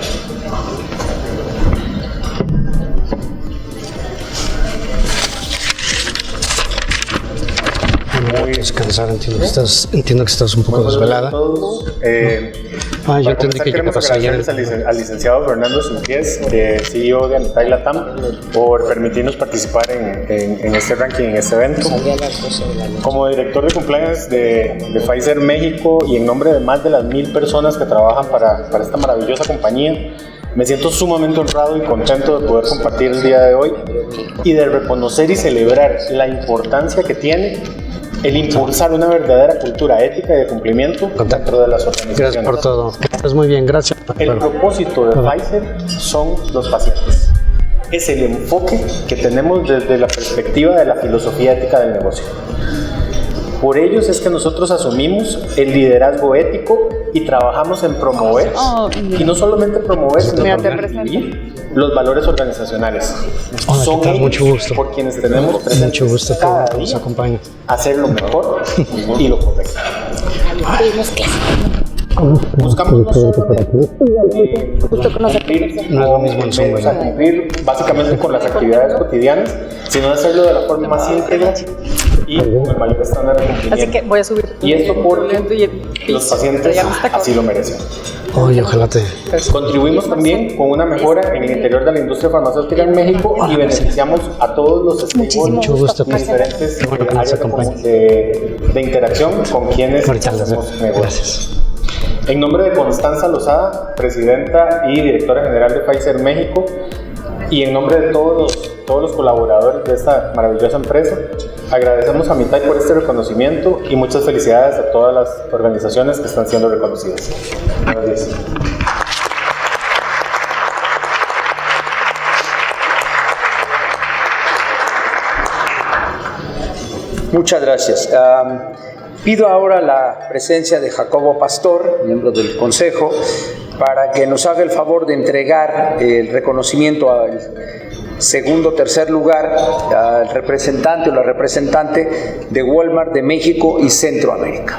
Descansar, entiendo que estás un poco desvelada. Yo entendí que queremos agradecerles al licenciado Fernando Simpiés, CEO de Amitai Latam, por permitirnos participar en este ranking, en este evento. Como director de cumpleaños de Pfizer México y en nombre de más de las 1000 personas que trabajan para esta maravillosa compañía, me siento sumamente honrado y contento de poder compartir el día de hoy y de reconocer y celebrar la importancia que tiene el impulsar una verdadera cultura ética y de cumplimiento dentro de las organizaciones. Gracias por todo. Estás muy bien, gracias. El propósito de Pfizer son los pacientes. Es el enfoque que tenemos desde la perspectiva de la filosofía ética del negocio. Por ellos es que nosotros asumimos el liderazgo ético y trabajamos en promover, y no solamente promover, sino también vivir los valores organizacionales. Son mucho gusto. Por quienes tenemos presentes mucho gusto cada que nos día acompañe. hacer lo mejor y lo correcto. Buscamos no solo cumplir, no es lo mismo en Zoom, ¿verdad? cumplir básicamente con las actividades cotidianas, sino hacerlo de la forma más íntegra y con el mayor estándar de cumplimiento. Así que voy a subir. Y esto porque los pacientes así lo merecen. Oye, ojalá te... Contribuimos también con una mejora en el interior de la industria farmacéutica en México y beneficiamos a todos los stakeholders y diferentes áreas de interacción con quienes hacemos negocios. Gracias. En nombre de Constanza Lozada, presidenta y directora general de Pfizer México, y en nombre de todos los colaboradores de esta maravillosa empresa, agradecemos a Mitai por este reconocimiento y muchas felicidades a todas las organizaciones que están siendo reconocidas. Gracias. Muchas gracias. Pido ahora la presencia de Jacobo Pastor, miembro del Consejo, para que nos haga el favor de entregar el reconocimiento al segundo o tercer lugar al representante o la representante de Walmart de México y Centroamérica.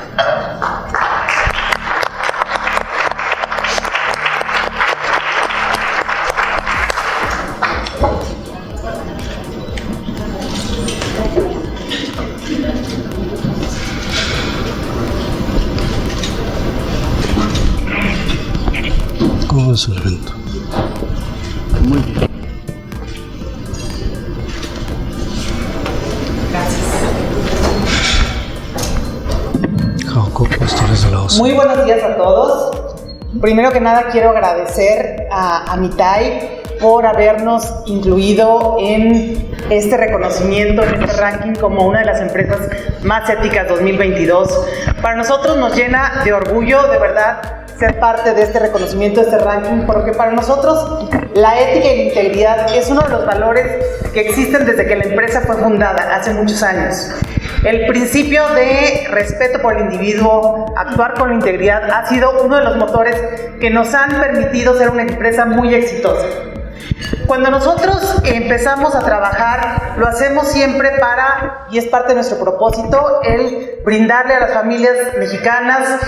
¿Cómo es el evento? Muy bien. Muy buenos días a todos. Primero que nada quiero agradecer a Mitai por habernos incluido en este reconocimiento, en este ranking como una de las empresas más éticas 2022. Para nosotros nos llena de orgullo, de verdad, ser parte de este reconocimiento, de este ranking, porque para nosotros la ética y la integridad es uno de los valores que existen desde que la empresa fue fundada hace muchos años. El principio de respeto por el individuo, actuar con integridad, ha sido uno de los motores que nos han permitido ser una empresa muy exitosa. Cuando nosotros empezamos a trabajar, lo hacemos siempre para, y es parte de nuestro propósito, el brindarle a las familias mexicanas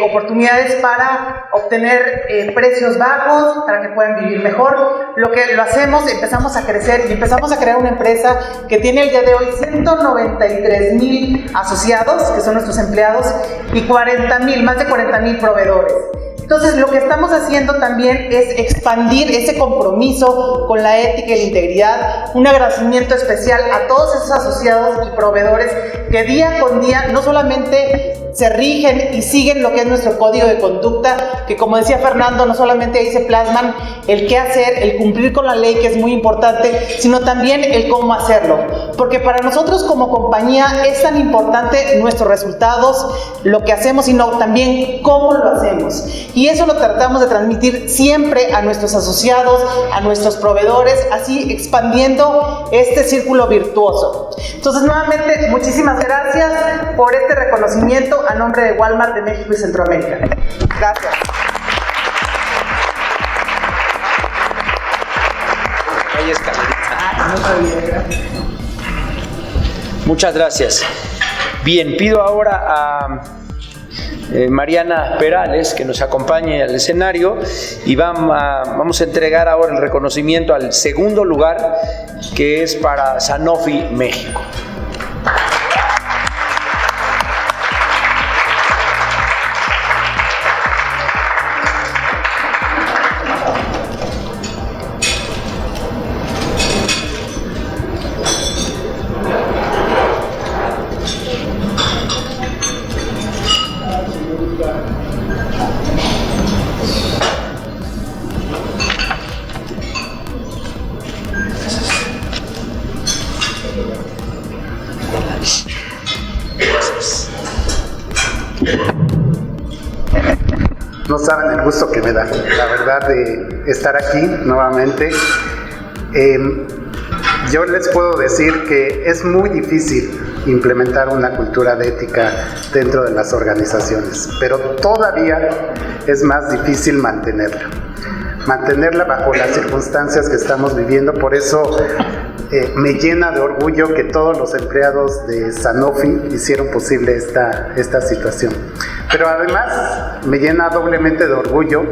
oportunidades para obtener precios bajos, para que puedan vivir mejor. Lo que lo hacemos, empezamos a crecer y empezamos a crear una empresa que tiene el día de hoy 193,000 asociados, que son nuestros empleados, y 40,000, más de 40,000 proveedores. Entonces, lo que estamos haciendo también es expandir ese compromiso con la ética y la integridad. Un agradecimiento especial a todos esos asociados y proveedores que día con día no solamente se rigen y siguen lo que es nuestro código de conducta, que como decía Fernando, no solamente ahí se plasman el qué hacer, el cumplir con la ley, que es muy importante, sino también el cómo hacerlo. Porque para nosotros como compañía es tan importante nuestros resultados, lo que hacemos, sino también cómo lo hacemos. Y eso lo tratamos de transmitir siempre a nuestros asociados, a nuestros proveedores, así expandiendo este círculo virtuoso. Entonces, nuevamente, muchísimas gracias por este reconocimiento a nombre de Walmart de México y Centroamérica. Gracias. Hay escalerita. Muchas gracias. Bien, pido ahora a Mariana Perales que nos acompañe al escenario y vamos a entregar ahora el reconocimiento al segundo lugar, que es para Sanofi México. No saben el gusto que me da, la verdad, de estar aquí nuevamente. Yo les puedo decir que es muy difícil implementar una cultura de ética dentro de las organizaciones, pero todavía es más difícil mantenerla bajo las circunstancias que estamos viviendo. Por eso me llena de orgullo que todos los empleados de Sanofi hicieron posible esta situación. Pero además me llena doblemente de orgullo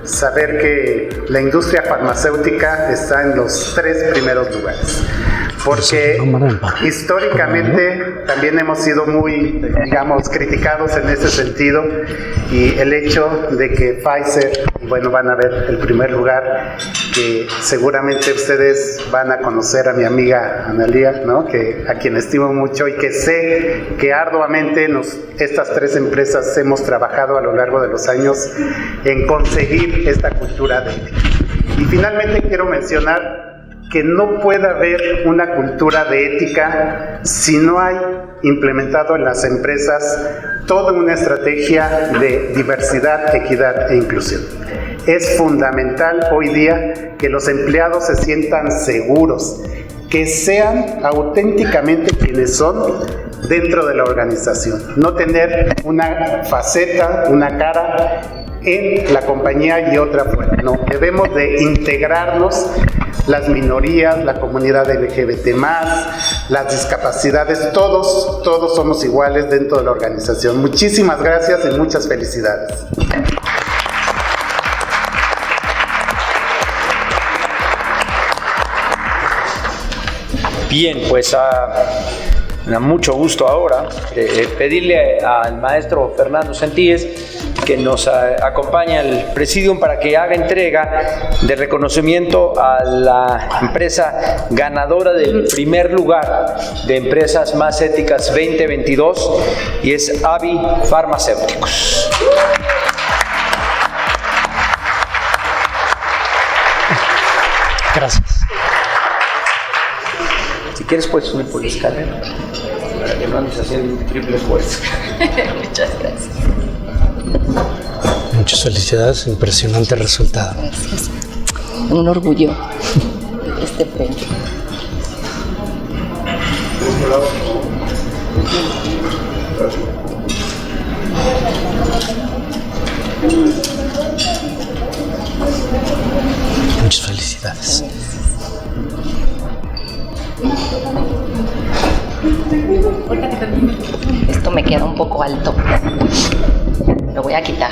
saber que la industria farmacéutica está en los 3 primeros lugares. Porque históricamente también hemos sido muy, criticados en ese sentido, y el hecho de que Pfizer, bueno, van a ver el primer lugar, que seguramente ustedes van a conocer a mi amiga Analía, ¿no? A quien estimo mucho y que sé que arduamente estas 3 empresas hemos trabajado a lo largo de los años en conseguir esta cultura de ética. Y finalmente quiero mencionar que no puede haber una cultura de ética si no hay implementado en las empresas toda una estrategia de diversidad, equidad e inclusión. Es fundamental hoy día que los empleados se sientan seguros, que sean auténticamente quienes son dentro de la organización, no tener una faceta, una cara en la compañía y otra fuera. No, debemos de integrarnos, las minorías, la comunidad LGBT+, las discapacidades, todos somos iguales dentro de la organización. Muchísimas gracias y muchas felicidades. Bien, pues me da mucho gusto ahora pedirle al maestro Fernando Sentíes que nos acompañe al Presidium para que haga entrega de reconocimiento a la empresa ganadora del primer lugar de Empresas Más Éticas 2022, y es AVI Farmacéuticos. Gracias. Si quieres puedes subir por la escalera para que no andes haciendo un triple esfuerzo. Muchas gracias. Muchas felicidades, impresionante resultado. Gracias. Un orgullo este premio. Muchas felicidades. Esto me queda un poco alto. Lo voy a quitar.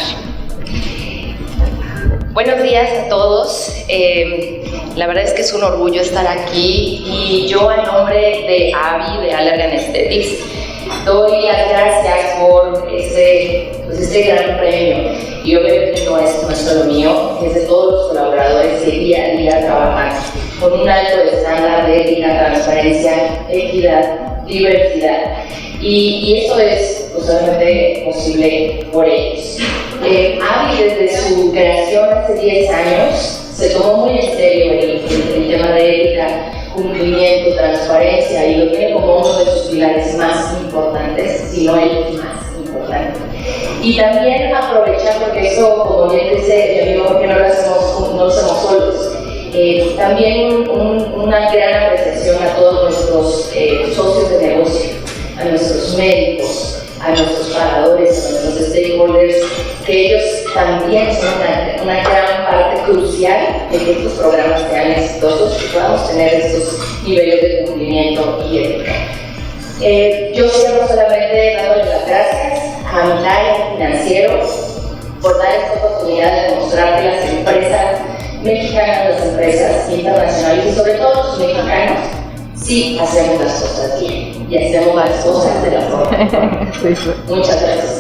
Buenos días a todos. La verdad es que es un orgullo estar aquí y yo a nombre de AVI, de Allergan Aesthetics, doy las gracias por este gran premio. Y obviamente no es solo mío, es de todos los colaboradores que día a día trabajan con un alto estándar de ética, transparencia, equidad, diversidad. Y eso es obviamente posible por ellos. AVI desde su creación hace 10 años se tomó muy en serio el tema de ética, cumplimiento, transparencia y lo tiene como uno de sus pilares más importantes, si no el más importante. Y también aprovechar, porque eso, como bien dice mi amigo, que no lo hacemos solos. También una gran apreciación a todos nuestros socios de negocio, a nuestros médicos, a nuestros pagadores, a nuestros stakeholders, que ellos también son una gran parte crucial de que estos programas sean exitosos y podamos tener estos niveles de cumplimiento y ética. Yo cierro solamente dándole las gracias a mi área financiero por dar esta oportunidad de mostrar que las empresas mexicanas, las empresas internacionales y sobre todo los mexicanos sí hacemos las cosas bien y hacemos las cosas de la forma. Muchas gracias.